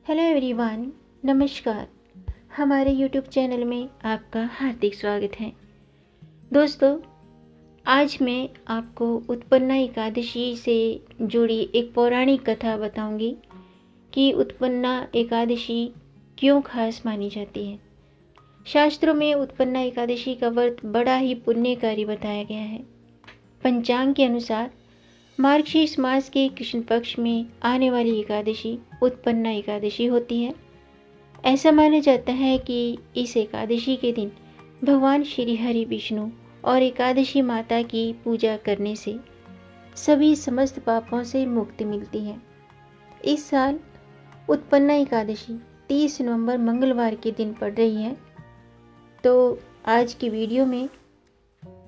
Hello everyone, नमस्कार। हमारे YouTube channel में आपका हार्दिक स्वागत है। दोस्तों, आज मैं आपको उत्पन्ना एकादशी से जुड़ी एक पौराणिक कथा बताऊंगी कि उत्पन्ना एकादशी क्यों खास मानी जाती है। शास्त्रों में उत्पन्ना एकादशी का व्रत बड़ा ही पुण्यकारी बताया गया है। पंचांग के अनुसार मार्गशीर्ष मास के कृष्ण पक्ष में आने वाली एकादशी उत्पन्ना एकादशी होती है। ऐसा माना जाता है कि इस एकादशी के दिन भगवान श्री हरि विष्णु और एकादशी माता की पूजा करने से सभी समस्त पापों से मुक्ति मिलती है। इस साल उत्पन्ना एकादशी 30 नवंबर मंगलवार के दिन पड़ रही है। तो आज की वीडियो में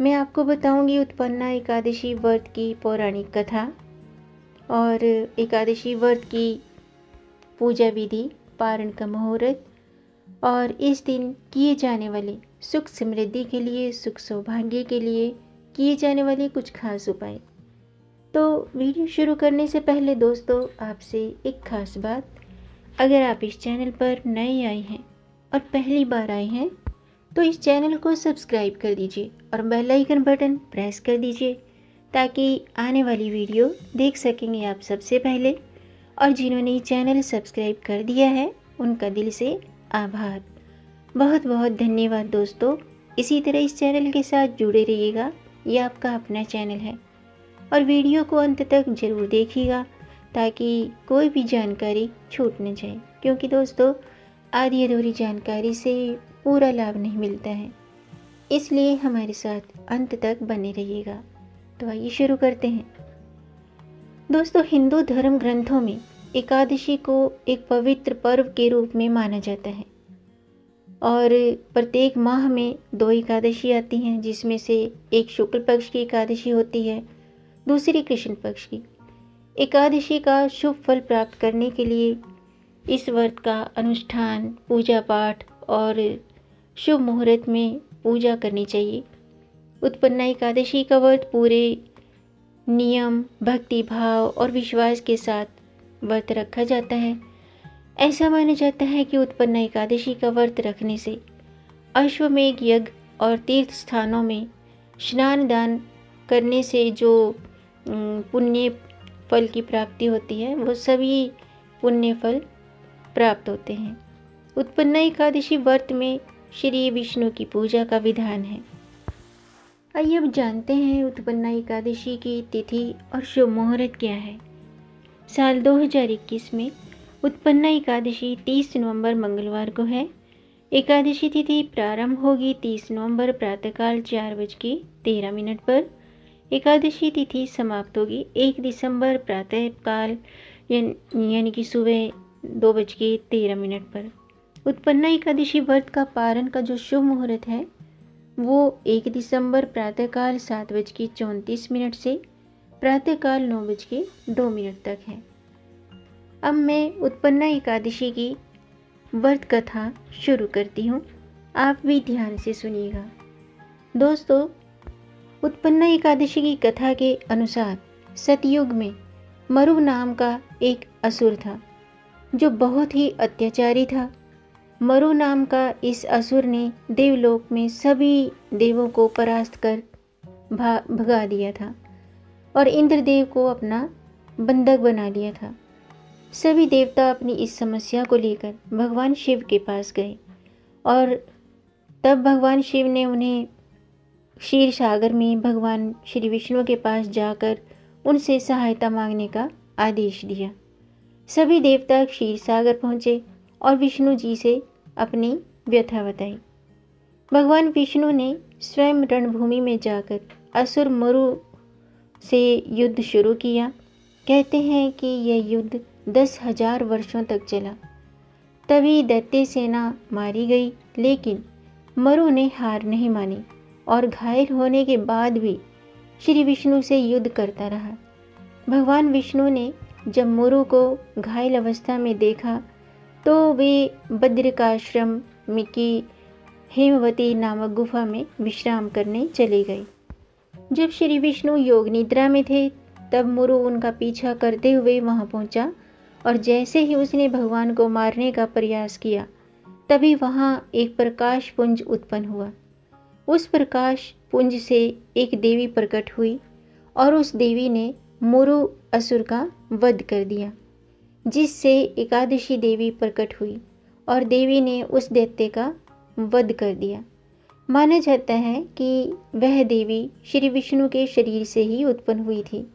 मैं आपको बताऊंगी उत्पन्ना एकादशी व्रत की पौराणिक कथा और एकादशी व्रत की पूजा विधि, पारण का मुहूर्त और इस दिन किए जाने वाले सुख समृद्धि के लिए, सुख सौभाग्य के लिए किए जाने वाले कुछ खास उपाय। तो वीडियो शुरू करने से पहले दोस्तों, आपसे एक खास बात, अगर आप इस चैनल पर नए आए हैं और पहली बार आए हैं तो इस चैनल को सब्सक्राइब कर दीजिए और बेल आइकन बटन प्रेस कर दीजिए ताकि आने वाली वीडियो देख सकेंगे आप सबसे पहले। और जिन्होंने चैनल सब्सक्राइब कर दिया है उनका दिल से आभार, बहुत बहुत धन्यवाद दोस्तों। इसी तरह इस चैनल के साथ जुड़े रहिएगा, ये आपका अपना चैनल है। और वीडियो को अंत तक ज़रूर देखिएगा ताकि कोई भी जानकारी छूट न जाए, क्योंकि दोस्तों आधी अधूरी जानकारी से पूरा लाभ नहीं मिलता है, इसलिए हमारे साथ अंत तक बने रहिएगा। तो आइए शुरू करते हैं। दोस्तों, हिंदू धर्म ग्रंथों में एकादशी को एक पवित्र पर्व के रूप में माना जाता है और प्रत्येक माह में 2 एकादशी आती हैं, जिसमें से एक शुक्ल पक्ष की एकादशी होती है, दूसरी कृष्ण पक्ष की। एकादशी का शुभ फल प्राप्त करने के लिए इस व्रत का अनुष्ठान, पूजा पाठ और शुभ मुहूर्त में पूजा करनी चाहिए। उत्पन्ना एकादशी का व्रत पूरे नियम, भक्ति भाव और विश्वास के साथ व्रत रखा जाता है। ऐसा माना जाता है कि उत्पन्ना एकादशी का व्रत रखने से अश्वमेघ यज्ञ और तीर्थ स्थानों में स्नान दान करने से जो पुण्य फल की प्राप्ति होती है, वो सभी पुण्य फल प्राप्त होते हैं। उत्पन्ना एकादशी व्रत में श्री विष्णु की पूजा का विधान है। आइए अब जानते हैं उत्पन्ना एकादशी की तिथि और शुभ मुहूर्त क्या है। साल 2021 में उत्पन्ना एकादशी 30 नवंबर मंगलवार को है। एकादशी तिथि प्रारंभ होगी 30 नवंबर प्रातःकाल 4:13 पर। एकादशी तिथि समाप्त होगी 1 दिसंबर प्रातःकाल यानी कि सुबह 2:13 पर। उत्पन्ना एकादशी व्रत का पारण का जो शुभ मुहूर्त है वो 1 दिसंबर प्रातःकाल 7:34 से प्रातःकाल 9:02 तक है। अब मैं उत्पन्ना एकादशी की व्रत कथा शुरू करती हूँ, आप भी ध्यान से सुनिएगा। दोस्तों, उत्पन्ना एकादशी की कथा के अनुसार सतयुग में मरु नाम का एक असुर था जो बहुत ही अत्याचारी था। मरु नाम का इस असुर ने देवलोक में सभी देवों को परास्त कर भगा दिया था और इंद्रदेव को अपना बंधक बना लिया था। सभी देवता अपनी इस समस्या को लेकर भगवान शिव के पास गए और तब भगवान शिव ने उन्हें क्षीर सागर में भगवान श्री विष्णु के पास जाकर उनसे सहायता मांगने का आदेश दिया। सभी देवता क्षीर सागर पहुँचे और विष्णु जी से अपनी व्यथा बताई। भगवान विष्णु ने स्वयं रणभूमि में जाकर असुर मरु से युद्ध शुरू किया। कहते हैं कि यह युद्ध 10,000 वर्षों तक चला। तभी दैत्य सेना मारी गई, लेकिन मरु ने हार नहीं मानी और घायल होने के बाद भी श्री विष्णु से युद्ध करता रहा। भगवान विष्णु ने जब मरु को घायल अवस्था में देखा तो वे बद्रिकाश्रम में की हेमवती नामक गुफा में विश्राम करने चले गए। जब श्री विष्णु योग निद्रा में थे तब मरु उनका पीछा करते हुए वहां पहुंचा और जैसे ही उसने भगवान को मारने का प्रयास किया तभी वहाँ एक प्रकाश पुंज उत्पन्न हुआ। उस प्रकाश पुंज से एक देवी प्रकट हुई और उस देवी ने मुरु असुर का वध कर दिया, जिससे एकादशी देवी प्रकट हुई और देवी ने उस दैत्य का वध कर दिया। माना जाता है कि वह देवी श्री विष्णु के शरीर से ही उत्पन्न हुई थी।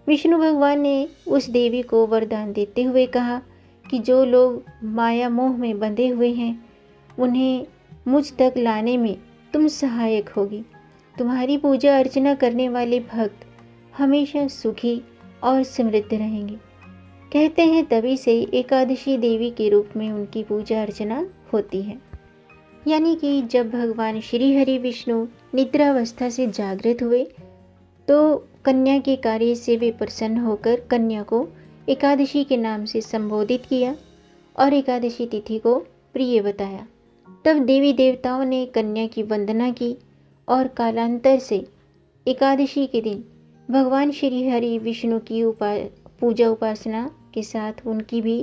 विष्णु भगवान ने उस देवी को वरदान देते हुए कहा कि जो लोग माया मोह में बंधे हुए हैं उन्हें मुझ तक लाने में तुम सहायक होगी। तुम्हारी पूजा अर्चना करने वाले भक्त हमेशा सुखी और समृद्ध रहेंगे। कहते हैं तभी से एकादशी देवी के रूप में उनकी पूजा अर्चना होती है। यानी कि जब भगवान श्री हरि विष्णु निद्रावस्था से जागृत हुए तो कन्या के कार्य से वे प्रसन्न होकर कन्या को एकादशी के नाम से संबोधित किया और एकादशी तिथि को प्रिय बताया। तब देवी देवताओं ने कन्या की वंदना की और कालांतर से एकादशी के दिन भगवान श्री हरि विष्णु की पूजा उपासना के साथ उनकी भी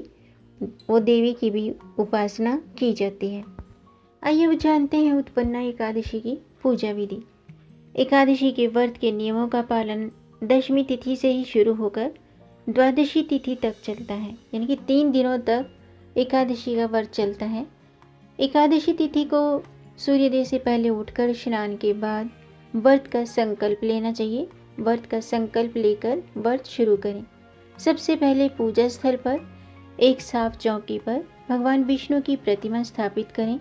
वो देवी की भी उपासना की जाती है। आइए अब जानते हैं उत्पन्ना एकादशी की पूजा विधि। एकादशी के व्रत के नियमों का पालन दशमी तिथि से ही शुरू होकर द्वादशी तिथि तक चलता है, यानी कि 3 दिनों तक एकादशी का व्रत चलता है। एकादशी तिथि को सूर्योदय से पहले उठकर स्नान के बाद व्रत का संकल्प लेना चाहिए। व्रत का संकल्प लेकर व्रत शुरू करें। सबसे पहले पूजा स्थल पर एक साफ चौकी पर भगवान विष्णु की प्रतिमा स्थापित करें।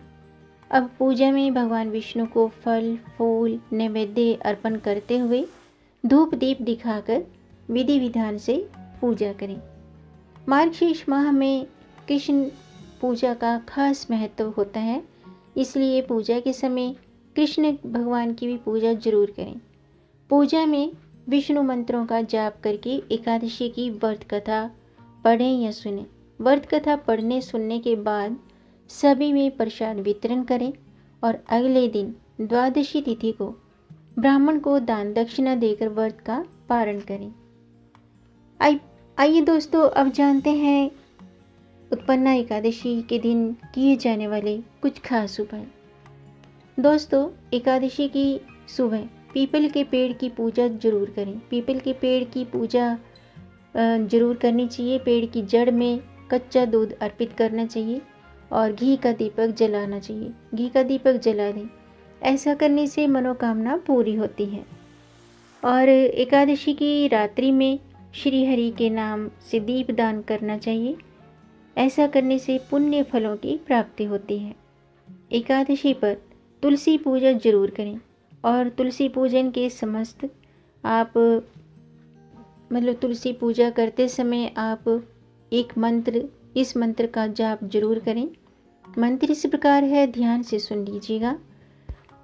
अब पूजा में भगवान विष्णु को फल फूल नैवेद्य अर्पण करते हुए धूप दीप दिखाकर विधि विधान से पूजा करें। मार्गशीर्ष माह में कृष्ण पूजा का खास महत्व होता है, इसलिए पूजा के समय कृष्ण भगवान की भी पूजा जरूर करें। पूजा में विष्णु मंत्रों का जाप करके एकादशी की व्रत कथा पढ़ें या सुनें। व्रत कथा पढ़ने सुनने के बाद सभी में प्रसाद वितरण करें और अगले दिन द्वादशी तिथि को ब्राह्मण को दान दक्षिणा देकर व्रत का पारण करें। आइए दोस्तों, अब जानते हैं उत्पन्ना एकादशी के दिन किए जाने वाले कुछ खास उपाय। दोस्तों, एकादशी की सुबह पीपल के पेड़ की पूजा जरूर करें। पीपल के पेड़ की पूजा जरूर करनी चाहिए। पेड़ की जड़ में कच्चा दूध अर्पित करना चाहिए और घी का दीपक जलाना चाहिए। घी का दीपक जला दें। ऐसा करने से मनोकामना पूरी होती है। और एकादशी की रात्रि में श्री हरि के नाम से दीप दान करना चाहिए। ऐसा करने से पुण्य फलों की प्राप्ति होती है। एकादशी पर तुलसी पूजा जरूर करें और तुलसी पूजन के समस्त आप तुलसी पूजा करते समय आप एक मंत्र, इस मंत्र का जाप जरूर करें। मंत्र इस प्रकार है, ध्यान से सुन लीजिएगा।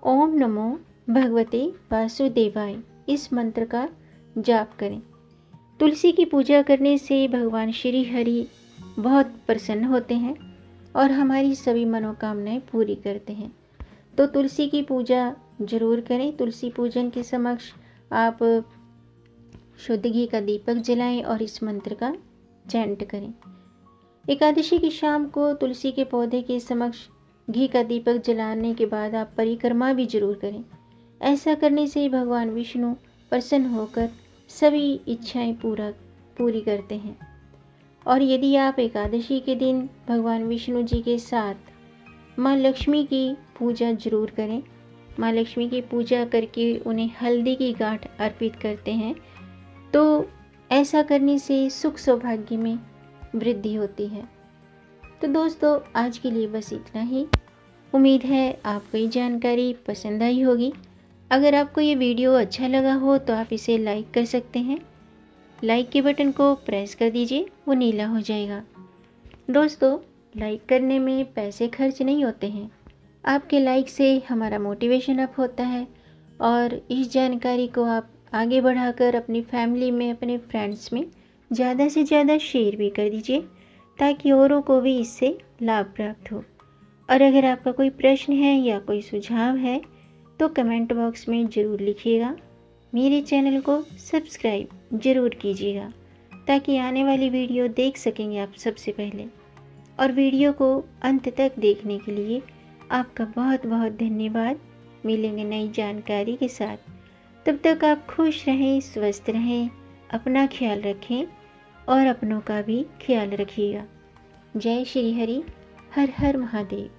ओम नमो भगवते वासुदेवाय, इस मंत्र का जाप करें। तुलसी की पूजा करने से भगवान श्री हरि बहुत प्रसन्न होते हैं और हमारी सभी मनोकामनाएं पूरी करते हैं। तो तुलसी की पूजा जरूर करें। तुलसी पूजन के समक्ष आप शुद्ध घी का दीपक जलाएं और इस मंत्र का चैंट करें। एकादशी की शाम को तुलसी के पौधे के समक्ष घी का दीपक जलाने के बाद आप परिक्रमा भी जरूर करें। ऐसा करने से भगवान विष्णु प्रसन्न होकर सभी इच्छाएं पूरी करते हैं। और यदि आप एकादशी के दिन भगवान विष्णु जी के साथ माँ लक्ष्मी की पूजा जरूर करें। माँ लक्ष्मी की पूजा करके उन्हें हल्दी की गांठ अर्पित करते हैं तो ऐसा करने से सुख सौभाग्य में वृद्धि होती है। तो दोस्तों, आज के लिए बस इतना ही। उम्मीद है आपको ये जानकारी पसंद आई होगी। अगर आपको ये वीडियो अच्छा लगा हो तो आप इसे लाइक कर सकते हैं। लाइक के बटन को प्रेस कर दीजिए, वो नीला हो जाएगा। दोस्तों, लाइक करने में पैसे खर्च नहीं होते हैं। आपके लाइक से हमारा मोटिवेशन अप होता है और इस जानकारी को आप आगे बढ़ाकर अपनी फैमिली में, अपने फ्रेंड्स में ज़्यादा से ज़्यादा शेयर भी कर दीजिए ताकि औरों को भी इससे लाभ प्राप्त हो। और अगर आपका कोई प्रश्न है या कोई सुझाव है तो कमेंट बॉक्स में ज़रूर लिखिएगा। मेरे चैनल को सब्सक्राइब ज़रूर कीजिएगा। ताकि आने वाली वीडियो देख सकेंगे आप सबसे पहले। और वीडियो को अंत तक देखने के लिए आपका बहुत बहुत धन्यवाद। मिलेंगे नई जानकारी के साथ, तब तक आप खुश रहें, स्वस्थ रहें, अपना ख्याल रखें और अपनों का भी ख्याल रखिएगा। जय श्री हरि, हर हर महादेव।